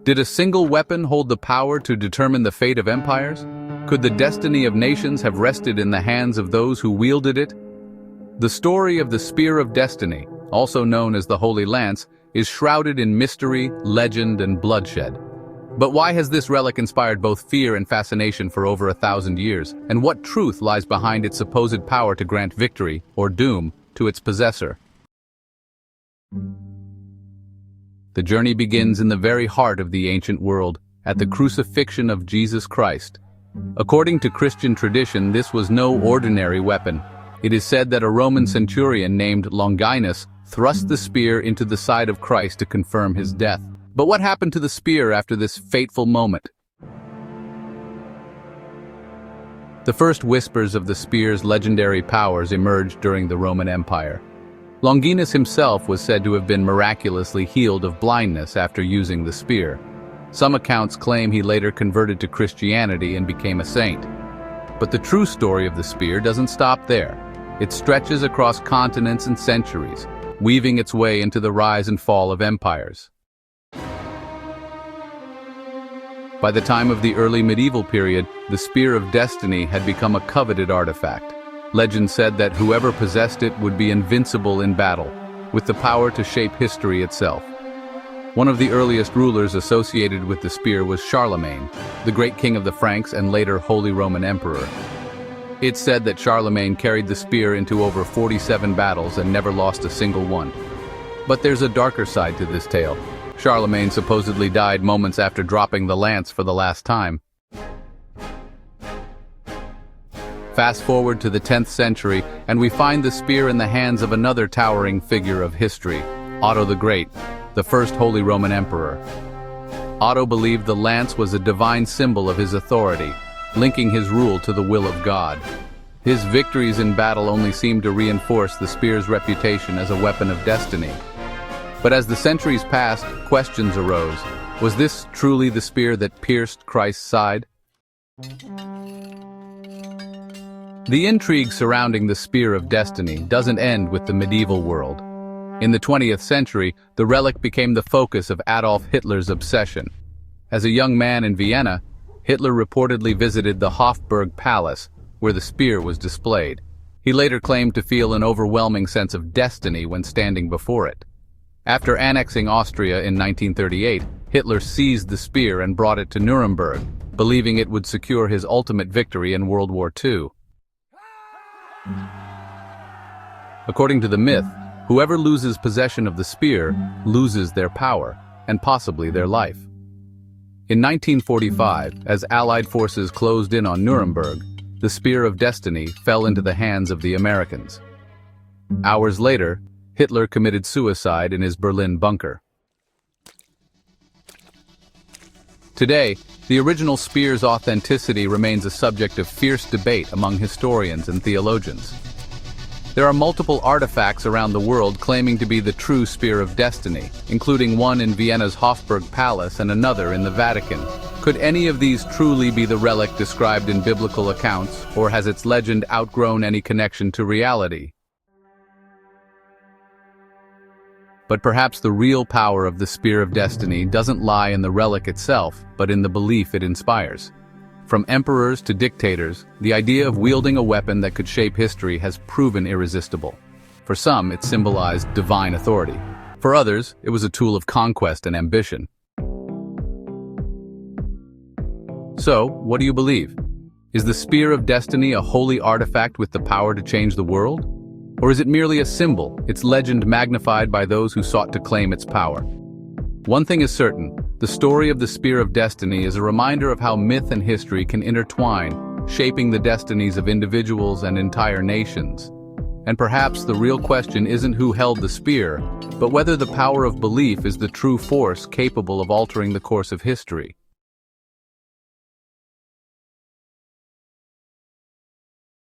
Did a single weapon hold the power to determine the fate of empires? Could the destiny of nations have rested in the hands of those who wielded it? The story of the Spear of Destiny, also known as the Holy Lance, is shrouded in mystery, legend, and bloodshed. But why has this relic inspired both fear and fascination for over 1,000 years? And what truth lies behind its supposed power to grant victory, or doom, to its possessor? The journey begins in the very heart of the ancient world, at the crucifixion of Jesus Christ. According to Christian tradition, this was no ordinary weapon. It is said that a Roman centurion named Longinus thrust the spear into the side of Christ to confirm his death. But what happened to the spear after this fateful moment? The first whispers of the spear's legendary powers emerged during the Roman Empire. Longinus himself was said to have been miraculously healed of blindness after using the spear. Some accounts claim he later converted to Christianity and became a saint. But the true story of the spear doesn't stop there. It stretches across continents and centuries, weaving its way into the rise and fall of empires. By the time of the early medieval period, the Spear of Destiny had become a coveted artifact. Legend said that whoever possessed it would be invincible in battle, with the power to shape history itself. One of the earliest rulers associated with the spear was Charlemagne, the great king of the Franks and later Holy Roman Emperor. It's said that Charlemagne carried the spear into over 47 battles and never lost a single one. But there's a darker side to this tale. Charlemagne supposedly died moments after dropping the lance for the last time. Fast forward to the 10th century, and we find the spear in the hands of another towering figure of history, Otto the Great, the first Holy Roman Emperor. Otto believed the lance was a divine symbol of his authority, linking his rule to the will of God. His victories in battle only seemed to reinforce the spear's reputation as a weapon of destiny. But as the centuries passed, questions arose. Was this truly the spear that pierced Christ's side? The intrigue surrounding the Spear of Destiny doesn't end with the medieval world. In the 20th century, the relic became the focus of Adolf Hitler's obsession. As a young man in Vienna, Hitler reportedly visited the Hofburg Palace, where the spear was displayed. He later claimed to feel an overwhelming sense of destiny when standing before it. After annexing Austria in 1938, Hitler seized the spear and brought it to Nuremberg, believing it would secure his ultimate victory in World War II. According to the myth, whoever loses possession of the spear loses their power, and possibly their life. In 1945, as Allied forces closed in on Nuremberg, the Spear of Destiny fell into the hands of the Americans. Hours later, Hitler committed suicide in his Berlin bunker. Today, the original spear's authenticity remains a subject of fierce debate among historians and theologians. There are multiple artifacts around the world claiming to be the true Spear of Destiny, including one in Vienna's Hofburg Palace and another in the Vatican. Could any of these truly be the relic described in biblical accounts, or has its legend outgrown any connection to reality? But perhaps the real power of the Spear of Destiny doesn't lie in the relic itself, but in the belief it inspires. From emperors to dictators, the idea of wielding a weapon that could shape history has proven irresistible. For some, it symbolized divine authority. For others, it was a tool of conquest and ambition. So, what do you believe? Is the Spear of Destiny a holy artifact with the power to change the world? Or is it merely a symbol, its legend magnified by those who sought to claim its power? One thing is certain, the story of the Spear of Destiny is a reminder of how myth and history can intertwine, shaping the destinies of individuals and entire nations. And perhaps the real question isn't who held the spear, but whether the power of belief is the true force capable of altering the course of history.